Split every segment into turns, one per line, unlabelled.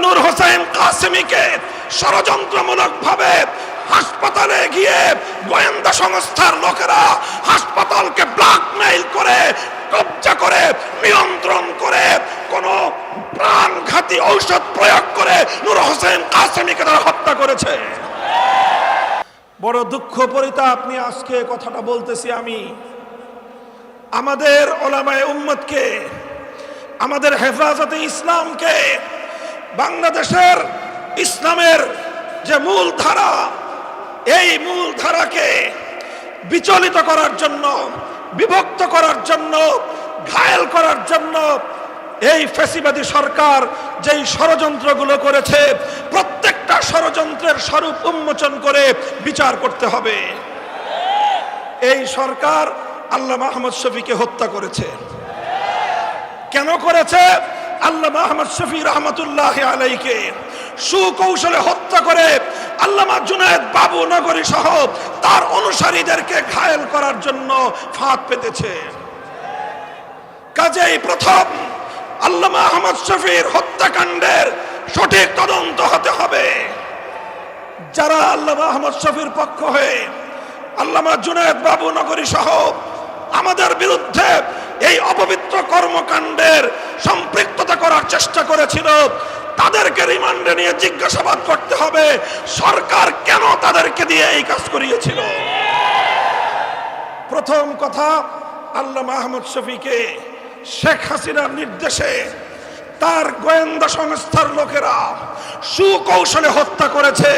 নূর হোসেন কাসেমীকে ষড়যন্ত্রমূলকভাবে হাসপাতালে গিয়ে গোয়েন্দা সংস্থার লোকেরা হাসপাতালকে ব্ল্যাকমেইল করে, কব্জা করে, নিয়ন্ত্রণ করে, কোন প্রাণঘাতী ঔষধ প্রয়োগ করে নূর হোসেন কাসেমীকে তারা হত্যা করেছে। বড় দুঃখ পরিতাপ নিয়ে আজকে কথাটা বলতেছি আমি। আমাদের ওলামায়ে উম্মতকে, আমাদের হেফাজতে ইসলামকে, বাংলাদেশের ইসলামের যে মূল ধারা, এই মূল ধারাকে বিচলিত করার জন্য, বিভক্ত করার জন্য, ঘায়েল করার জন্য এই ফ্যাসিবাদী সরকার যেই ষড়যন্ত্রগুলো করেছে, প্রত্যেকটা ষড়যন্ত্রের স্বরূপ উন্মোচন করে বিচার করতে হবে। এই সরকার আল্লামা আহমদ শফীকে হত্যা করেছে। কেন করেছে? আল্লামা আহমদ শফী রহমতুল্লাহ আলাইকে সুকৌশলে হত্যা করে আল্লামা জুনায়েদ বাবু নগরী সহ তার অনুসারীদেরকে ঘায়েল করার জন্য ফাঁদ পেতেছে। কাজেই প্রথম আল্লামা আহমদ শফীর হত্যাকাণ্ডের সঠিক তদন্ত হতে হবে। যারা আল্লামা আহমদ শফীর পক্ষ হয়ে আল্লামা জুনায়েদ বাবু নগরী সহ আমাদের বিরুদ্ধে এই অপবিত্র কর্মকাণ্ডের সম্পৃক্ততা করার চেষ্টা করেছিল, তাদেরকে রিমান্ডে নিয়ে জিজ্ঞাসাবাদ করতে হবে সরকার কেন তাদেরকে দিয়ে এই কাজ করিয়েছিল। প্রথম কথা, আল্লামা আহমদ শফীকে শেখ হাসিনার নির্দেশে তার গোয়েন্দা সংস্থার লোকেরা সুকৌশলে হত্যা করেছে।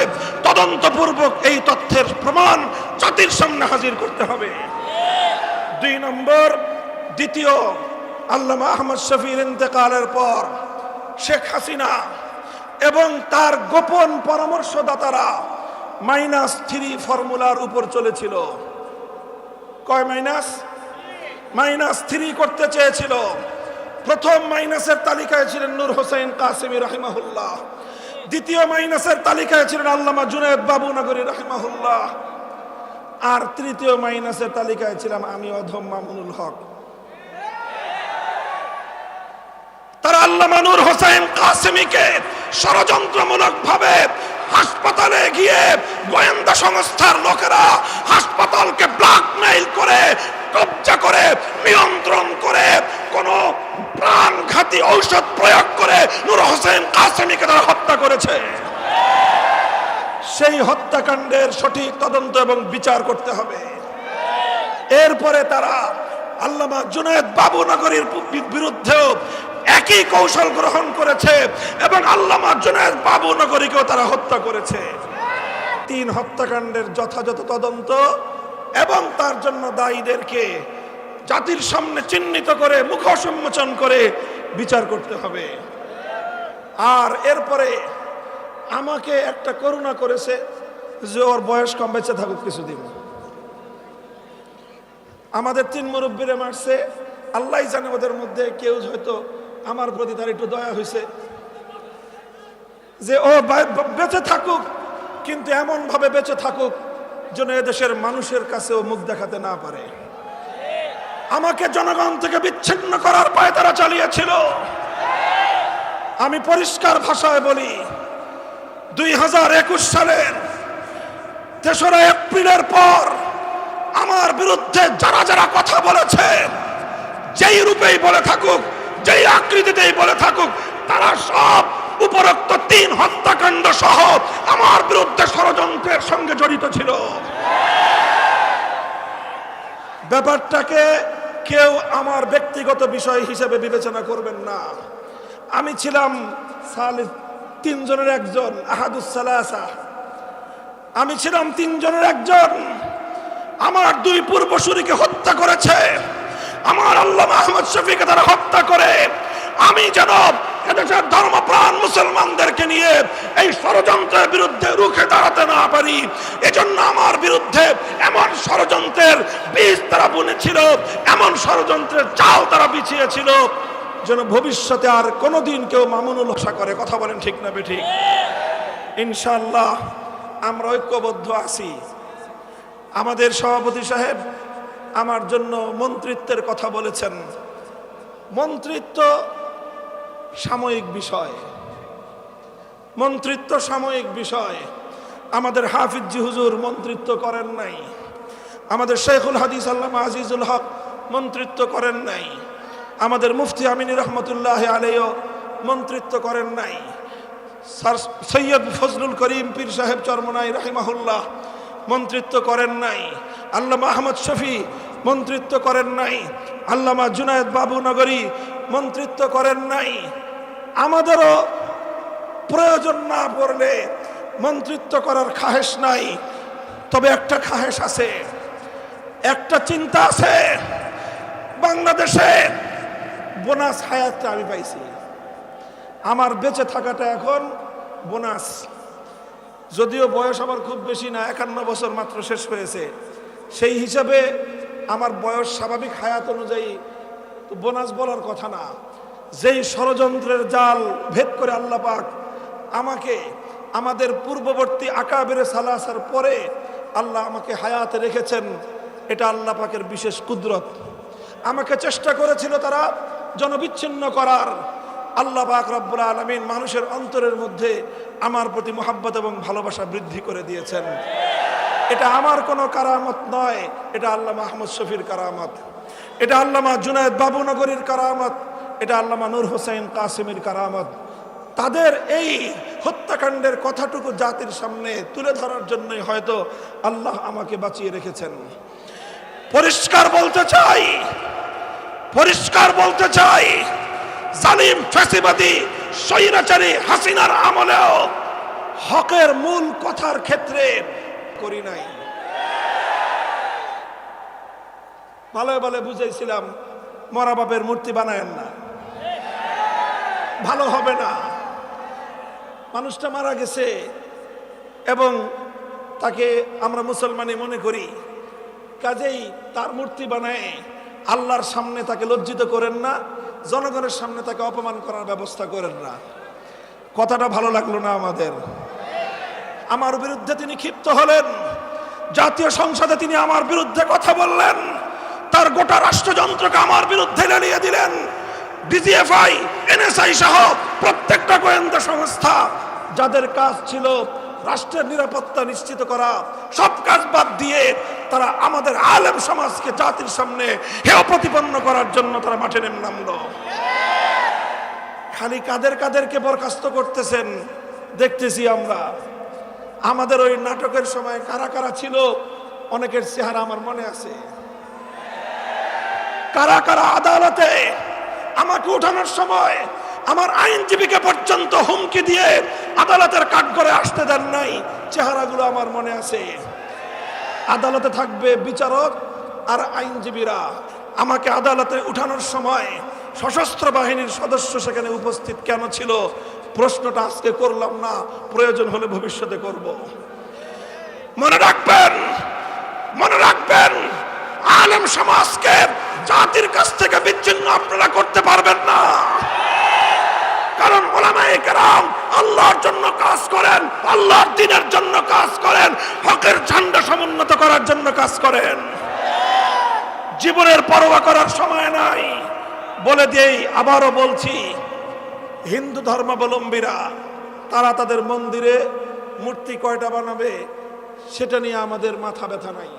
তদন্তপূর্বক এই তথ্যের প্রমাণ জাতির সামনে হাজির করতে হবে। 2 নম্বর, দ্বিতীয়, আল্লামা আহমদ শফীর ইন্তেকালের পর শেখ হাসিনা এবং তার গোপন পরামর্শদাতারা -3 ফর্মুলার উপর চলেছিল। কয় মাইনাস? -3 করতে চেয়েছিল। প্রথম মাইনাসের তালিকায় ছিলেন নূর হোসেন কাসেমী রাহিমাহুল্লাহ, দ্বিতীয় মাইনাসের তালিকায় ছিলেন আল্লামা জুনায়েদ বাবু নগরী রাহিমাহুল্লাহ, আর তৃতীয় মাইনাসের তালিকায় ছিলাম আমি অধম মামুনুল হক। তারা আল্লামা নূর হোসেন কাসেমীকে ষড়যন্ত্রমূলকভাবে হাসপাতালে গিয়ে গোয়েন্দা সংস্থার লোকেরা হাসপাতালকে ব্ল্যাকমেইল করে, কব্জা করে, নিয়ন্ত্রণ করে, কোন প্রাণঘাতী ঔষধ প্রয়োগ করে নূর হোসেন কাসেমীকে তারা হত্যা করেছে। সেই হত্যাকাণ্ডের সঠিক তদন্ত এবং বিচার করতে হবে। এরপরে তারা আল্লামা জুনায়েদ বাবু নগরীর বিরুদ্ধেও একই কৌশল গ্রহণ করেছে এবং আল্লামা জুনায়েদ বাবু নগরীকেও তারা হত্যা করেছে। 3 হত্যাকাণ্ডের যথাযথ তদন্ত এবং তার জন্য দায়ীদেরকে জাতির সামনে চিহ্নিত করে, মুখোশ উন্মোচন করে বিচার করতে হবে। আর এরপরে আমাকে একটা করুণা করেছে যে ওর বয়স কম, বেঁচে থাকুক কিছুদিন। আমাদের 3 মুরব্বীরে মারছে, আল্লাহ জানে ওদের মধ্যে কেউ হয়তো আমার প্রতি তার একটু দয়া হয়েছে যে ও বেঁচে থাকুক, কিন্তু এমন ভাবে বেঁচে থাকুক যেন এদেশের মানুষের কাছেও মুখ দেখাতে না পারে। আমাকে জনগণ থেকে বিচ্ছিন্ন করার পায়ে তারা চালিয়েছিল। আমি পরিষ্কার ভাষায় বলি, 2021 সালের 3রা এপ্রিলের পর আমার বিরুদ্ধে যারা যারা কথা বলেছে, যেই রূপেই বলে থাকুক, যেই আকৃতিতেই বলে থাকুক, তারা সব উপরোক্ত 3 হত্যাকাণ্ড সহ আমার বিরুদ্ধে ষড়যন্ত্রের সঙ্গে জড়িত ছিল। ব্যাপারটাকে কেউ আমার ব্যক্তিগত বিষয় হিসেবে বিবেচনা করবেন না। আমি ছিলাম 3 জনের একজন, আহাদুস সালাসা। আমি ছিলাম 3 জনের একজন। আমার 2 পূর্বসূরীকে হত্যা করেছে, আমার আল্লামা আহমদ শফীকে তারা হত্যা করে আমি যেন এদেশের ধর্মপ্রাণ মুসলমানদেরকে নিয়ে এই ষড়যন্ত্রের বিরুদ্ধে রুখে দাঁড়াতে না পারি, এজন্য আমার বিরুদ্ধে এমন ষড়যন্ত্রের বীজ তারা বুনেছিল, এমন ষড়যন্ত্রের চাল তারা বিছিয়েছিল যেন ভবিষ্যতে আর কোনোদিন কেউ মামুনুল আশা করে। কথা বলেন ঠিক না বেঠিক? ইনশাআল্লাহ আমরা ঐক্যবদ্ধ আছি। আমাদের সভাপতি সাহেব আমার জন্য মন্ত্রিত্বের কথা বলেছেন। মন্ত্রিত্ব সাময়িক বিষয়, মন্ত্রিত্ব সাময়িক বিষয়। আমাদের হাফিজ হুজুর মন্ত্রিত্ব করেন নাই, আমাদের শেখুল হাদিস আল্লামা আজিজুল হক মন্ত্রিত্ব করেন নাই, আমাদের মুফতি আমিনী রহমতুল্লাহ আলাইহিও মন্ত্রিত্ব করেন নাই, স্যার সৈয়দ ফজলুল করিম পীর সাহেব চরমনাই রাহিমাহুল্লাহ মন্ত্রিত্ব করেন নাই, আল্লামা আহমদ শফি মন্ত্রিত্ব করেন নাই, আল্লামা জুনায়েদ বাবু নগরী মন্ত্রিত্ব করেন নাই। আমাদেরও প্রয়োজন না পড়লে মন্ত্রিত্ব করার খাহেশ নাই, তবে একটা খাহেশ আছে, একটা চিন্তা আছে। বাংলাদেশে বোনাস হায়াতটা আমি পাইছি, আমার বেঁচে থাকাটা এখন বোনাস। যদিও বয়স আমার খুব বেশি না, 51 বছর মাত্র শেষ হয়েছে, সেই হিসাবে আমার বয়স স্বাভাবিক হায়াত অনুযায়ী তো বোনাস বলার কথা না। যেই ষড়যন্ত্রের জাল ভেদ করে আল্লাহ পাক আমাকে আমাদের পূর্ববর্তী আকাবেরে সালাসার পরে আল্লাহ আমাকে হায়াতে রেখেছেন, এটা আল্লাহ পাকের বিশেষ কুদরত। আমাকে চেষ্টা করেছিল তারা জনবিচ্ছিন্ন করার, আল্লাহ পাক রব্বুল আলামিন মানুষের অন্তরের মধ্যে আমার প্রতি মোহাব্বত এবং ভালোবাসা বৃদ্ধি করে দিয়েছেন। এটা আমার কোনো কারামত নয়, এটা আল্লামা আহমদ শফির কারামত, এটা আল্লামা জুনায়েদ বাবুনগরীর কারামত, এটা আল্লামা নূর হোসেন কাসিমের কারামত। তাদের এই হত্যাকাণ্ডের কথাটুকু জাতির সামনে তুলে ধরার জন্যই হয়তো আল্লাহ আমাকে বাঁচিয়ে রেখেছেন। পরিষ্কার বলতে চাই, পরিষ্কার বলতে চাই, জালিম ফ্যাসিবাদী স্বৈরাচারী হাসিনার আমলেও হকের মূল কথার ক্ষেত্রে করি নাই। ভালো ভালো বুঝাইছিলাম, মরা বাপের মূর্তি বানায়েন না, ভালো হবে না। মানুষটা মারা গেছে এবং তাকে আমরা মুসলমানই মনে করি, কাজেই তার মূর্তি বানায় আল্লাহর সামনে তাকে লজ্জিত করেন না, জনগণের সামনে তাকে অপমান করার ব্যবস্থা করেন না। কথাটা ভালো লাগলো না আমাদের। আমার বিরুদ্ধে তিনি ক্ষিপ্ত হলেন, জাতীয় সংসদে তিনি আমার বিরুদ্ধে কথা বললেন, তার গোটা রাষ্ট্রযন্ত্রকে আমার বিরুদ্ধে লেলিয়ে দিলেন। ডিজিএফআই, এনএসআই সহ প্রত্যেকটা গোয়েন্দা সংস্থা যাদের কাজ ছিল রাষ্ট্রের নিরাপত্তা নিশ্চিত করা, সব কাজ বাদ দিয়ে তারা আমাদের আলেম সমাজকে জাতির সামনে হেয় প্রতিপন্ন করার জন্য তারা মাঠে নেমে নামলো। খালি কাদের কাদেরকে বরখাস্ত করতেছেন দেখতেছি আমরা। আমাদের ওই নাটকের সময় কারা কারা ছিল অনেকের চেহারা আমার মনে আছে। কারা কারা আদালতে আমাকে উঠানোর সময় আমার আইনজীবীকে পর্যন্ত হুমকি দিয়ে আদালতের কাঠগড়ে আসতে দেন নাই, চেহারাগুলো আমার মনে আছে। আদালতে থাকবে বিচারক আর আইনজীবীরা। আমাকে আদালতে উঠানোর সময় সশস্ত্র বাহিনীর সদস্য সেখানে উপস্থিত কেন ছিল, প্রশ্নটা আজকে করলাম না, প্রয়োজন হলে ভবিষ্যতে করব। মনে রাখবেন, মনে রাখবেন, আলেম সমাজকে জাতির কাছ থেকে বিচ্ছিন্ন আপনারা করতে পারবেন না। কারণ উলামায়ে কেরাম আল্লাহর জন্য কাজ করেন, আল্লাহর দ্বীনের জন্য কাজ করেন, হকের ঝান্ডা সমুন্নত করার জন্য কাজ করেন। জীবনের পরোয়া করার সময় নাই। বলে দিয়েই আবারও বলছি, হিন্দু ধর্মাবলম্বীরা তারা তাদের মন্দিরে মূর্তি কয়টা বানাবে সেটা নিয়ে আমাদের মাথা ব্যথা নাই।